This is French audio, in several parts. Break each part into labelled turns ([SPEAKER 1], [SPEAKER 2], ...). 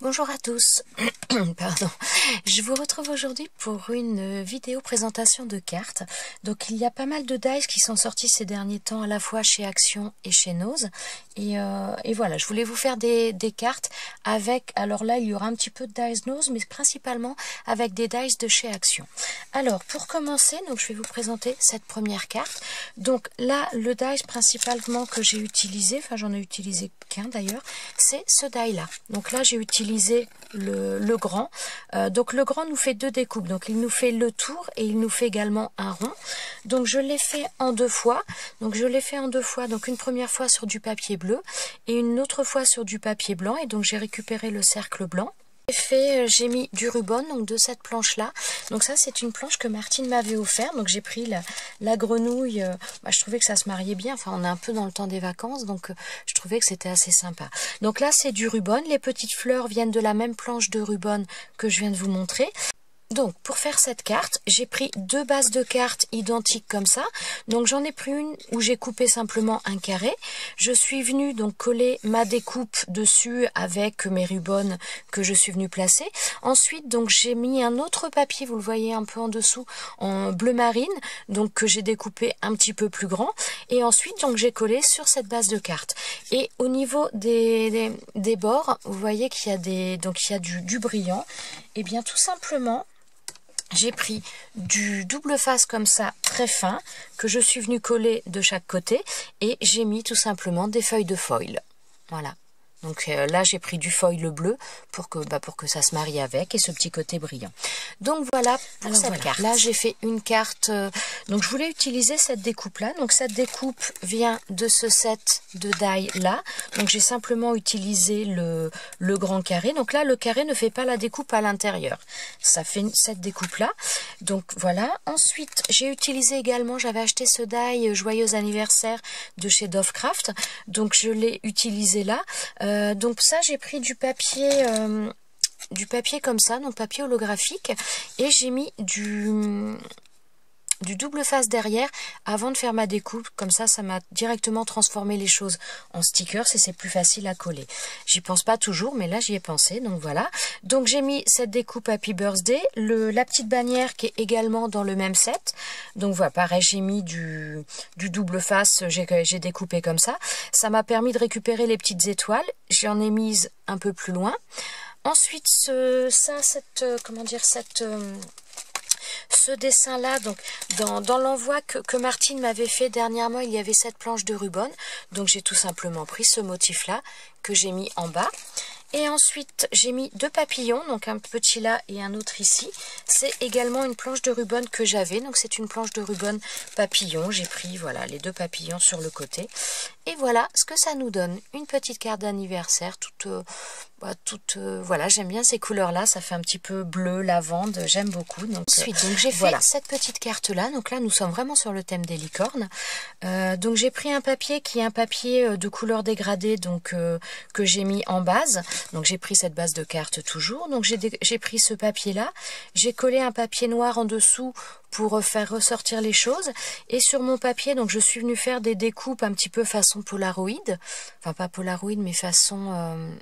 [SPEAKER 1] Bonjour à tous, pardon. Je vous retrouve aujourd'hui pour une vidéo présentation de cartes. Donc il y a pas mal de dice qui sont sortis ces derniers temps à la fois chez Action et chez Nose. Et voilà, je voulais vous faire des cartes avec, alors là il y aura un petit peu de dice Nose, mais principalement avec des dice de chez Action. Alors pour commencer, donc je vais vous présenter cette première carte. Donc là le dice principalement que j'ai utilisé, enfin j'en ai utilisé qu'un d'ailleurs, c'est ce die là. Donc là j'ai utilisé le grand. Donc le grand nous fait deux découpes. Donc il nous fait le tour et il nous fait également un rond. Donc je l'ai fait en deux fois. Donc une première fois sur du papier bleu et une autre fois sur du papier blanc. Et donc j'ai récupéré le cercle blanc. J'ai mis du ruban donc de cette planche là. Donc ça c'est une planche que Martine m'avait offert. Donc j'ai pris la grenouille. Je trouvais que ça se mariait bien. Enfin on est un peu dans le temps des vacances, donc je trouvais que c'était assez sympa. Donc là c'est du ruban. Les petites fleurs viennent de la même planche de ruban que je viens de vous montrer. Donc pour faire cette carte, j'ai pris deux bases de cartes identiques comme ça. Donc j'en ai pris une où j'ai coupé simplement un carré. Je suis venue donc coller ma découpe dessus avec mes rubans que je suis venue placer. Ensuite donc j'ai mis un autre papier, vous le voyez un peu en dessous, en bleu marine, donc que j'ai découpé un petit peu plus grand. Et ensuite donc j'ai collé sur cette base de cartes. Et au niveau des bords, vous voyez qu'il y a du brillant. Et bien tout simplement, j'ai pris du double face comme ça, très fin, que je suis venue coller de chaque côté, et j'ai mis tout simplement des feuilles de foil. Voilà. Donc là, j'ai pris du foil bleu pour que ça se marie avec, et ce petit côté brillant. Donc voilà pour cette carte. Là, j'ai fait une carte. Donc je voulais utiliser cette découpe-là. Donc cette découpe vient de ce set de die là. Donc j'ai simplement utilisé le grand carré. Donc là, le carré ne fait pas la découpe à l'intérieur. Ça fait cette découpe-là. Donc voilà. Ensuite, j'ai utilisé également, j'avais acheté ce die Joyeux anniversaire de chez Dovecraft. Donc je l'ai utilisé là. Donc ça j'ai pris du papier comme ça, donc papier holographique, et j'ai mis du double face derrière avant de faire ma découpe. Comme ça m'a directement transformé les choses en stickers et c'est plus facile à coller. J'y pense pas toujours, mais là j'y ai pensé, donc voilà. Donc j'ai mis cette découpe Happy Birthday, la petite bannière qui est également dans le même set. Donc voilà, pareil, j'ai mis du double face, j'ai découpé comme ça. Ça m'a permis de récupérer les petites étoiles, j'en ai mise un peu plus loin. Ensuite, ce dessin là, donc dans l'envoi que Martine m'avait fait dernièrement, il y avait cette planche de ruban, donc j'ai tout simplement pris ce motif là que j'ai mis en bas. Et ensuite j'ai mis deux papillons, donc un petit là et un autre ici. C'est également une planche de ruban que j'avais, donc c'est une planche de ruban papillon. J'ai pris voilà les deux papillons sur le côté. Et voilà ce que ça nous donne, une petite carte d'anniversaire voilà, j'aime bien ces couleurs là, ça fait un petit peu bleu, lavande, j'aime beaucoup. Donc ensuite j'ai fait cette petite carte là, donc là nous sommes vraiment sur le thème des licornes. Donc j'ai pris un papier qui est un papier de couleur dégradée, donc que j'ai mis en base. Donc j'ai pris cette base de carte toujours, donc j'ai pris ce papier là, j'ai collé un papier noir en dessous pour faire ressortir les choses, et sur mon papier donc je suis venue faire des découpes un petit peu façon Polaroid, enfin pas Polaroid mais façon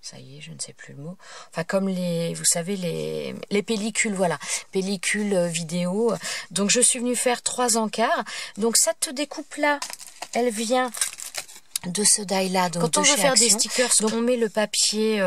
[SPEAKER 1] ça y est, je ne sais plus le mot. Enfin, comme vous savez, les pellicules, voilà. Pellicules vidéo. Donc, je suis venue faire 3 encarts. Donc, cette découpe-là, elle vient de ce die-là. Quand on veut faire des stickers, donc on met le papier,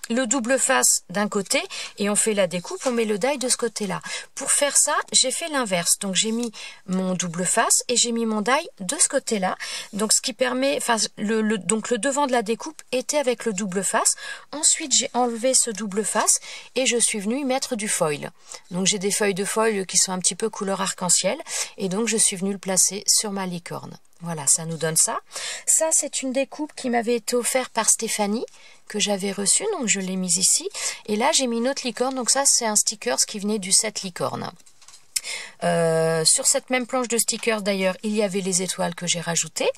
[SPEAKER 1] le double face d'un côté et on fait la découpe, on met le die de ce côté-là. Pour faire ça, j'ai fait l'inverse. Donc j'ai mis mon double face et j'ai mis mon die de ce côté-là. Donc ce qui permet, enfin donc le devant de la découpe était avec le double face. Ensuite j'ai enlevé ce double face et je suis venue y mettre du foil. Donc j'ai des feuilles de foil qui sont un petit peu couleur arc-en-ciel et donc je suis venue le placer sur ma licorne. Voilà, ça nous donne ça. Ça, c'est une découpe qui m'avait été offerte par Stéphanie, que j'avais reçue, donc je l'ai mise ici. Et là, j'ai mis une autre licorne, donc ça, c'est un sticker qui venait du set licorne. Sur cette même planche de stickers, d'ailleurs, il y avait les étoiles que j'ai rajoutées.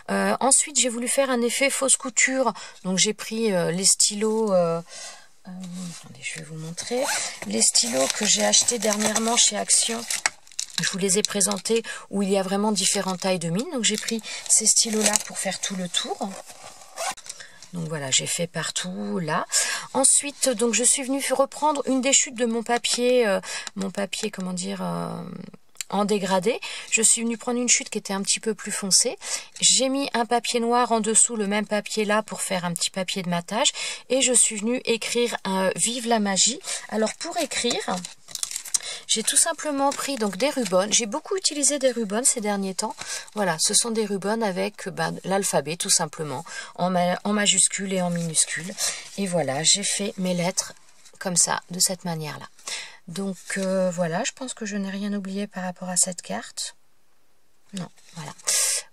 [SPEAKER 1] Ensuite, j'ai voulu faire un effet fausse couture, donc j'ai pris les stylos... attendez, je vais vous montrer. Les stylos que j'ai achetés dernièrement chez Action. Je vous les ai présentés où il y a vraiment différentes tailles de mine. Donc j'ai pris ces stylos là pour faire tout le tour. Donc voilà, j'ai fait partout là. Ensuite, donc je suis venue reprendre une des chutes de mon papier, comment dire, en dégradé. Je suis venue prendre une chute qui était un petit peu plus foncée. J'ai mis un papier noir en dessous, le même papier là, pour faire un petit papier de matage. Et je suis venue écrire Vive la magie. Alors pour écrire, j'ai tout simplement pris donc des rubans. J'ai beaucoup utilisé des rubans ces derniers temps. Voilà, ce sont des rubans avec l'alphabet tout simplement, en majuscule et en minuscule. Et voilà, j'ai fait mes lettres comme ça, de cette manière-là. Donc voilà, je pense que je n'ai rien oublié par rapport à cette carte. Non, voilà.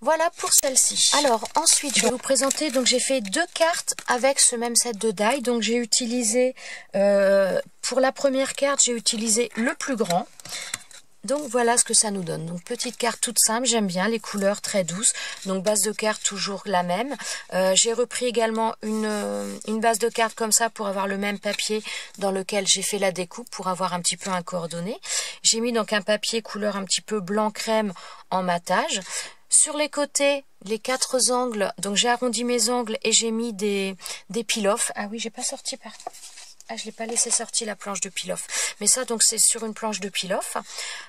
[SPEAKER 1] Voilà pour celle-ci. Alors ensuite, je vais vous présenter, donc j'ai fait 2 cartes avec ce même set de die. Donc j'ai utilisé, pour la première carte, j'ai utilisé le plus grand. Donc voilà ce que ça nous donne. Donc petite carte toute simple, j'aime bien les couleurs très douces. Donc base de carte toujours la même. J'ai repris également une base de carte comme ça pour avoir le même papier dans lequel j'ai fait la découpe pour avoir un petit peu un coordonné. J'ai mis donc un papier couleur un petit peu blanc crème en matage. Sur les côtés, les 4 angles, donc j'ai arrondi mes angles et j'ai mis des peel-off. Ah oui, j'ai pas sorti par... Ah, je l'ai pas laissé sortir la planche de peel-off. Mais ça, donc, c'est sur une planche de peel-off.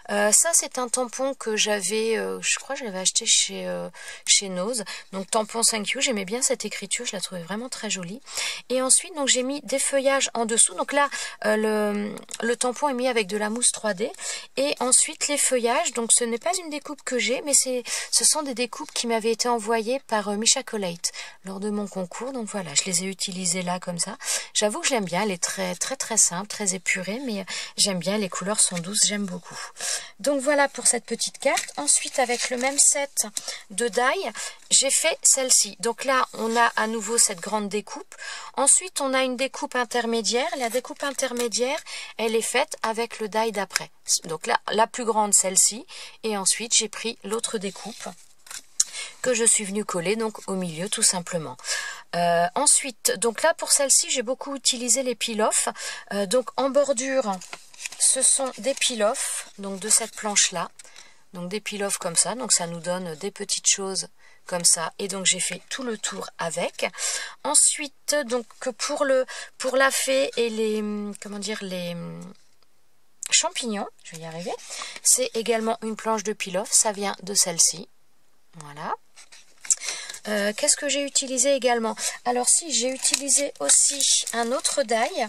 [SPEAKER 1] Ça, c'est un tampon que j'avais, je crois que je l'avais acheté chez Nose. Donc, tampon 5U. J'aimais bien cette écriture. Je la trouvais vraiment très jolie. Et ensuite, donc, j'ai mis des feuillages en dessous. Donc là, le tampon est mis avec de la mousse 3D. Et ensuite, les feuillages. Donc, ce n'est pas une découpe que j'ai, mais ce sont des découpes qui m'avaient été envoyées par Misha Colate lors de mon concours. Donc, voilà, je les ai utilisées là, comme ça. J'avoue que j'aime bien. Elle est très simple, très épuré, mais j'aime bien, les couleurs sont douces, j'aime beaucoup. Donc voilà pour cette petite carte. Ensuite, avec le même set de die, j'ai fait celle-ci. Donc là, on a à nouveau cette grande découpe. Ensuite, on a une découpe intermédiaire. La découpe intermédiaire, elle est faite avec le die d'après. Donc là, la plus grande, celle-ci. Et ensuite, j'ai pris l'autre découpe que je suis venue coller donc au milieu tout simplement. Ensuite, donc là pour celle-ci, j'ai beaucoup utilisé les peel-off. Donc en bordure, ce sont des peel-off, donc de cette planche-là. Donc des peel-off comme ça, donc ça nous donne des petites choses comme ça. Et donc j'ai fait tout le tour avec. Ensuite, donc pour la fée et les, comment dire, les champignons, je vais y arriver, c'est également une planche de peel-off, ça vient de celle-ci. Voilà. Qu'est-ce que j'ai utilisé également? Alors si, j'ai utilisé aussi un autre die.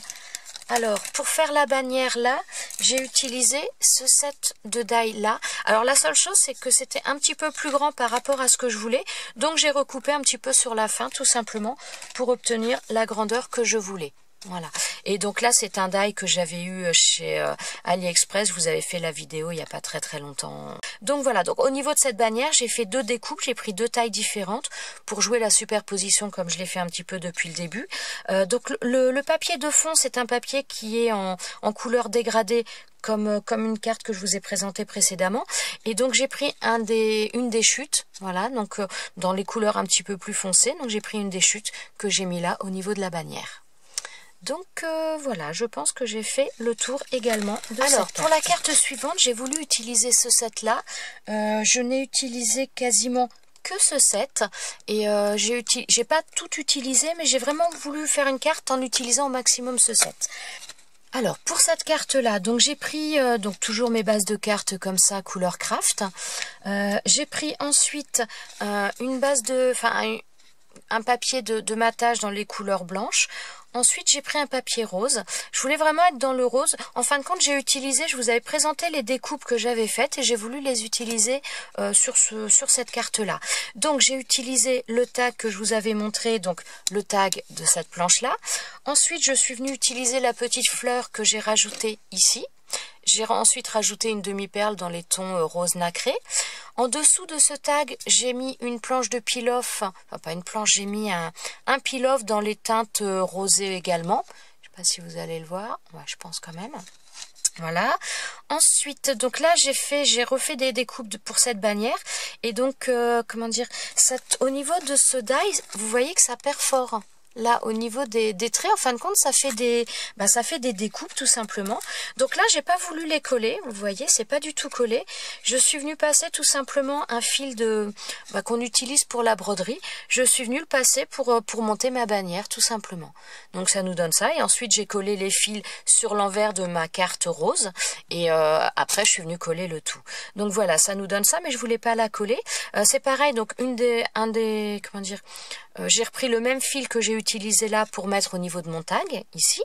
[SPEAKER 1] Alors, pour faire la bannière là, j'ai utilisé ce set de die là. Alors la seule chose, c'est que c'était un petit peu plus grand par rapport à ce que je voulais. Donc j'ai recoupé un petit peu sur la fin, tout simplement, pour obtenir la grandeur que je voulais. Voilà. Et donc là, c'est un die que j'avais eu chez AliExpress. Je vous avais fait la vidéo il n'y a pas très longtemps. Donc voilà. Donc au niveau de cette bannière, j'ai fait 2 découpes. J'ai pris 2 tailles différentes pour jouer la superposition comme je l'ai fait un petit peu depuis le début. Donc le papier de fond, c'est un papier qui est en couleur dégradée comme une carte que je vous ai présentée précédemment. Et donc j'ai pris une des chutes. Voilà. Donc dans les couleurs un petit peu plus foncées. Donc j'ai pris une des chutes que j'ai mis là au niveau de la bannière. Donc voilà, je pense que j'ai fait le tour également de cette carte. Pour la carte suivante, j'ai voulu utiliser ce set-là. Je n'ai utilisé quasiment que ce set. Et j'ai pas tout utilisé, mais j'ai vraiment voulu faire une carte en utilisant au maximum ce set. Alors, pour cette carte-là, donc j'ai pris donc toujours mes bases de cartes comme ça, couleur craft. J'ai pris ensuite une base de... Enfin, un papier de matage dans les couleurs blanches. Ensuite, j'ai pris un papier rose. Je voulais vraiment être dans le rose. En fin de compte, j'ai utilisé, je vous avais présenté les découpes que j'avais faites et j'ai voulu les utiliser sur cette carte-là. Donc, j'ai utilisé le tag que je vous avais montré, donc le tag de cette planche-là. Ensuite, je suis venue utiliser la petite fleur que j'ai rajoutée ici. J'ai ensuite rajouté une demi-perle dans les tons rose nacré. En dessous de ce tag, j'ai mis une planche de peel-off. Enfin, pas une planche, j'ai mis un peel-off dans les teintes rosées également. Je ne sais pas si vous allez le voir. Ouais, je pense quand même. Voilà. Ensuite, donc là, j'ai refait des découpes pour cette bannière. Et donc, comment dire, au niveau de ce die, vous voyez que ça perfore. là au niveau des traits. En fin de compte, ça fait des découpes tout simplement. Donc là, j'ai pas voulu les coller. Vous voyez, c'est pas du tout collé. Je suis venue passer tout simplement un fil qu'on utilise pour la broderie. Je suis venue le passer pour monter ma bannière tout simplement. Donc ça nous donne ça. Et ensuite, j'ai collé les fils sur l'envers de ma carte rose. Et après, je suis venue coller le tout. Donc voilà, ça nous donne ça, mais je voulais pas la coller. C'est pareil, donc j'ai repris le même fil que j'ai utilisé là pour mettre au niveau de mon tag, ici.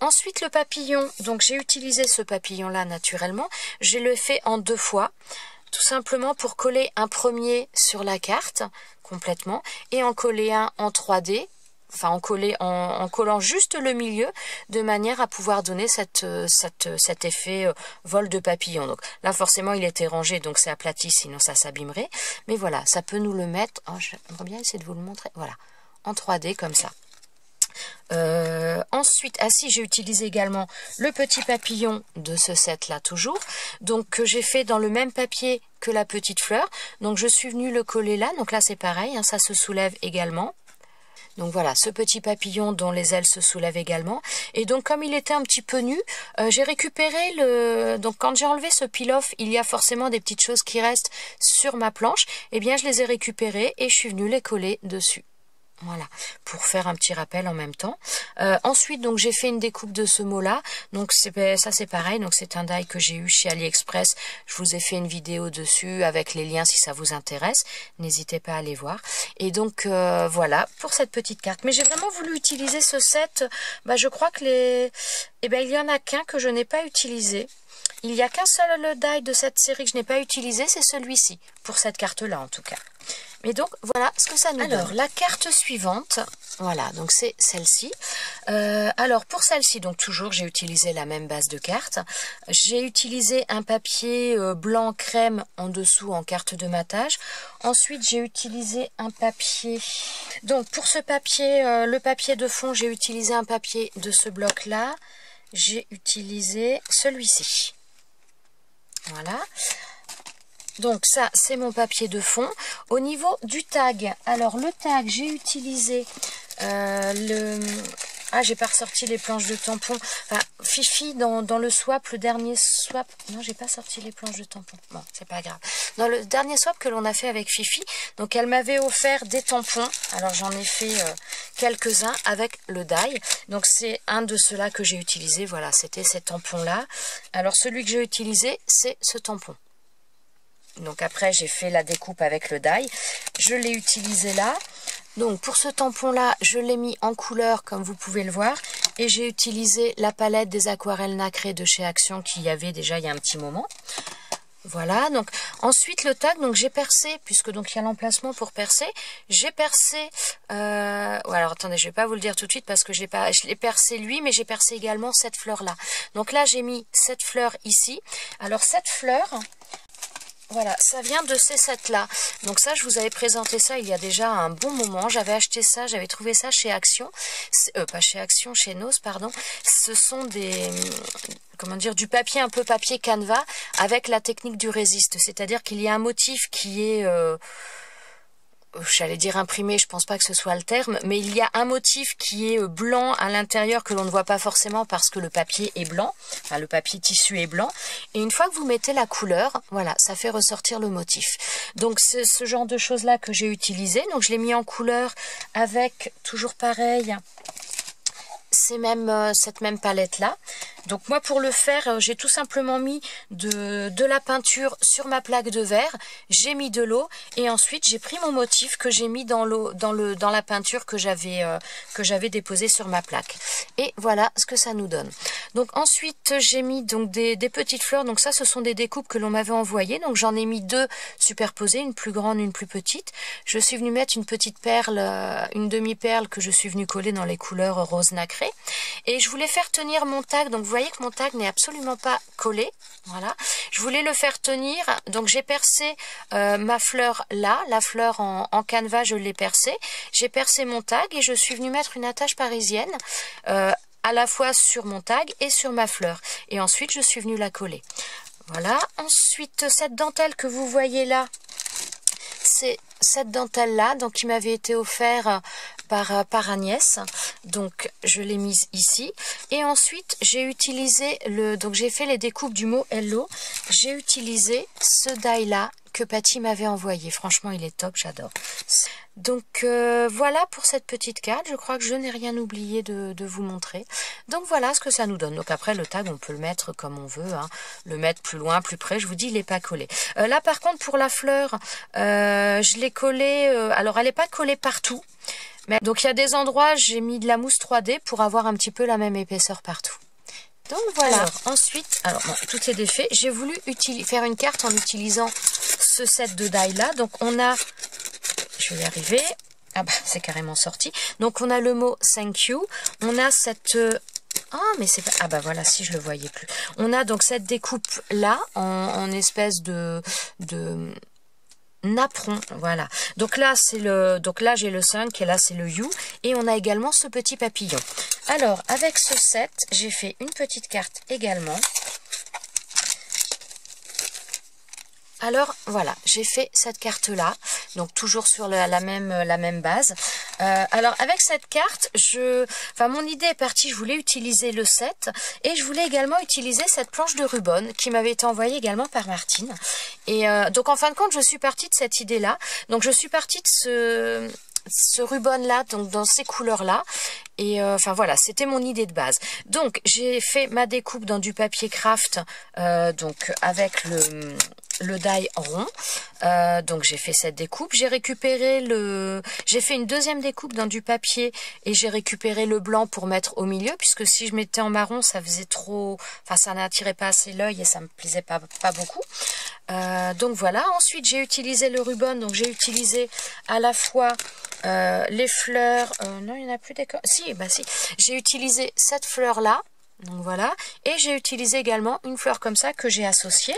[SPEAKER 1] Ensuite, le papillon, donc j'ai utilisé ce papillon-là naturellement. Je le fais en 2 fois, tout simplement pour coller un premier sur la carte, complètement, et en coller un en 3D, enfin en collant juste le milieu, de manière à pouvoir donner cet effet vol de papillon. Donc là, forcément, il était rangé, donc c'est aplati, sinon ça s'abîmerait. Mais voilà, ça peut nous le mettre... Oh, j'aimerais bien essayer de vous le montrer. Voilà, en 3D, comme ça. Ensuite, j'ai utilisé également le petit papillon de ce set là toujours, donc que j'ai fait dans le même papier que la petite fleur. Donc je suis venue le coller là, donc là c'est pareil, hein, ça se soulève également. Donc voilà, ce petit papillon dont les ailes se soulèvent également. Et donc comme il était un petit peu nu, j'ai récupéré donc quand j'ai enlevé ce peel-off, il y a forcément des petites choses qui restent sur ma planche. Eh bien je les ai récupérées et je suis venue les coller dessus. Voilà, pour faire un petit rappel en même temps. Ensuite, donc j'ai fait une découpe de ce mot-là. Donc ça c'est pareil. Donc c'est un die que j'ai eu chez AliExpress. Je vous ai fait une vidéo dessus avec les liens si ça vous intéresse. N'hésitez pas à aller voir. Et donc voilà pour cette petite carte. Mais j'ai vraiment voulu utiliser ce set. Je crois que il y en a qu'un que je n'ai pas utilisé. Il n'y a qu'un seul die de cette série que je n'ai pas utilisé, c'est celui-ci, pour cette carte-là en tout cas. Mais donc, voilà ce que ça nous donne. Alors, la carte suivante, voilà, donc c'est celle-ci. Alors, pour celle-ci, donc toujours, j'ai utilisé la même base de cartes. J'ai utilisé un papier blanc crème en dessous en carte de matage. Ensuite, j'ai utilisé un papier... Donc, pour ce papier, le papier de fond, j'ai utilisé un papier de ce bloc-là. J'ai utilisé celui-ci. Voilà. Donc ça, c'est mon papier de fond. Au niveau du tag, alors le tag, j'ai utilisé j'ai pas ressorti les planches de tampons. Enfin, Fifi, dans le swap, le dernier swap... Non, j'ai pas sorti les planches de tampons. Bon, c'est pas grave. Dans le dernier swap que l'on a fait avec Fifi, donc elle m'avait offert des tampons. Alors j'en ai fait quelques-uns avec le die. Donc c'est un de ceux-là que j'ai utilisé. Voilà, c'était ces tampons-là. Alors celui que j'ai utilisé, c'est ce tampon. Donc après, j'ai fait la découpe avec le die. Je l'ai utilisé là. Donc pour ce tampon-là, je l'ai mis en couleur, comme vous pouvez le voir. Et j'ai utilisé la palette des aquarelles nacrées de chez Action, qu'il y avait déjà il y a un petit moment. Voilà, donc ensuite le tag, donc j'ai percé, puisque donc il y a l'emplacement pour percer. J'ai percé, alors attendez, je vais pas vous le dire tout de suite parce que je l'ai percé lui, mais j'ai percé également cette fleur-là. Donc là, j'ai mis cette fleur ici. Alors cette fleur... Voilà, ça vient de ces sets-là. Donc ça, je vous avais présenté ça il y a déjà un bon moment. J'avais acheté ça, j'avais trouvé ça chez Action. Pas chez Action, chez Nose, pardon. Ce sont du papier, un peu papier canevas, avec la technique du résiste. C'est-à-dire qu'il y a un motif qui est... j'allais dire imprimé, je pense pas que ce soit le terme, mais il y a un motif qui est blanc à l'intérieur que l'on ne voit pas forcément parce que le papier est blanc, enfin le papier tissu est blanc, et une fois que vous mettez la couleur, voilà, ça fait ressortir le motif. Donc c'est ce genre de choses là que j'ai utilisé, donc je l'ai mis en couleur avec, toujours pareil, cette même palette là. Donc moi pour le faire, j'ai tout simplement mis de la peinture sur ma plaque de verre, j'ai mis de l'eau et ensuite j'ai pris mon motif que j'ai mis dans la peinture que j'avais déposé sur ma plaque. Et voilà ce que ça nous donne. Donc ensuite j'ai mis donc des petites fleurs, donc ça ce sont des découpes que l'on m'avait envoyées, donc j'en ai mis 2 superposées, une plus grande, une plus petite. Je suis venue mettre une petite perle, une demi-perle que je suis venue coller dans les couleurs rose nacré. Et je voulais faire tenir mon tag, donc vous voyez que mon tag n'est absolument pas collé, voilà. Je voulais le faire tenir, donc j'ai percé ma fleur là, la fleur en canevas, je l'ai percée. J'ai percé mon tag et je suis venue mettre une attache parisienne à la fois sur mon tag et sur ma fleur. Et ensuite, je suis venue la coller. Voilà. Ensuite, cette dentelle que vous voyez là, c'est cette dentelle là, donc qui m'avait été offert par Agnès, donc je l'ai mise ici. Et ensuite j'ai utilisé donc j'ai fait les découpes du mot hello. J'ai utilisé ce die là que Patty m'avait envoyé. Franchement il est top, j'adore. Donc voilà pour cette petite carte. Je crois que je n'ai rien oublié de vous montrer. Donc voilà ce que ça nous donne. Donc après le tag on peut le mettre comme on veut, hein. Le mettre plus loin, plus près. Je vous dis il n'est pas collé. Là par contre pour la fleur, je l'ai collée. Alors elle n'est pas collée partout. Mais, donc il y a des endroits j'ai mis de la mousse 3D pour avoir un petit peu la même épaisseur partout. Donc voilà. Alors, ensuite, bon, tout est défait. J'ai voulu faire une carte en utilisant ce set de die là. Donc on a, je vais y arriver. Ah bah c'est carrément sorti. Donc on a le mot thank you. On a cette mais c'est pas... Ah bah voilà, si je le voyais plus. On a donc cette découpe là en espèce de napperon, voilà. Donc là c'est là j'ai le 5 et là c'est le you, et on a également ce petit papillon. Alors avec ce set j'ai fait une petite carte également. Alors voilà, j'ai fait cette carte là, donc toujours sur la même base. Alors avec cette carte, mon idée est partie, je voulais utiliser le set et je voulais également utiliser cette planche de ruban qui m'avait été envoyée également par Martine. Et donc en fin de compte, je suis partie de cette idée là. Donc je suis partie de ce ruban là, donc dans ces couleurs là. Et voilà, c'était mon idée de base. Donc j'ai fait ma découpe dans du papier craft, donc avec le die rond. Donc j'ai fait cette découpe, j'ai fait une deuxième découpe dans du papier et j'ai récupéré le blanc pour mettre au milieu, puisque si je mettais en marron ça faisait trop, ça n'attirait pas assez l'œil et ça me plaisait pas beaucoup. Donc voilà, ensuite j'ai utilisé le ruban, donc j'ai utilisé à la fois les fleurs, non il n'y en a plus d'accord, si, j'ai utilisé cette fleur là, donc voilà, et j'ai utilisé également une fleur comme ça que j'ai associée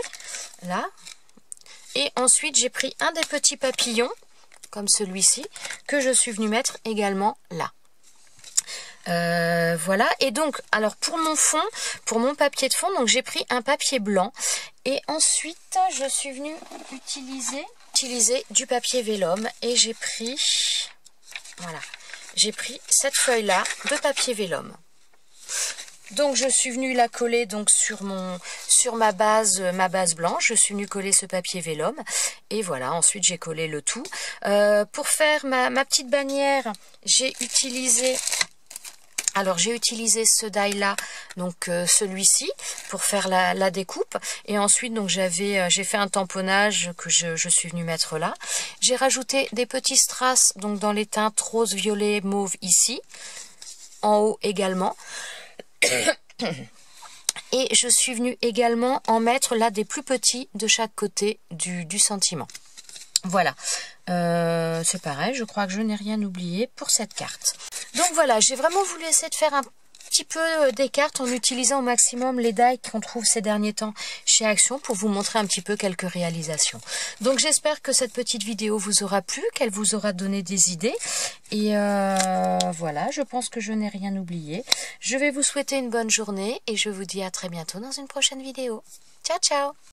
[SPEAKER 1] là, et ensuite j'ai pris un des petits papillons comme celui-ci que je suis venue mettre également là. Voilà, et donc alors pour mon fond, pour mon papier de fond, donc j'ai pris un papier blanc et ensuite je suis venue utiliser du papier vélum et j'ai pris, voilà, j'ai pris cette feuille là de papier vélum. Donc je suis venue la coller donc sur ma base blanche, je suis venue coller ce papier vélum et voilà, ensuite j'ai collé le tout. Pour faire ma petite bannière, j'ai utilisé ce die là, donc celui-ci pour faire la découpe, et ensuite donc j'ai fait un tamponnage que je suis venue mettre là. J'ai rajouté des petits strass donc dans les teintes rose, violet, mauve ici, en haut également. Et je suis venue également en mettre là des plus petits de chaque côté du sentiment. Voilà, c'est pareil, je crois que je n'ai rien oublié pour cette carte. Donc voilà, j'ai vraiment voulu essayer de faire un petit peu des cartes en utilisant au maximum les die qu'on trouve ces derniers temps chez Action pour vous montrer un petit peu quelques réalisations. Donc j'espère que cette petite vidéo vous aura plu, qu'elle vous aura donné des idées. Et voilà, je pense que je n'ai rien oublié. Je vais vous souhaiter une bonne journée et je vous dis à très bientôt dans une prochaine vidéo. Ciao, ciao!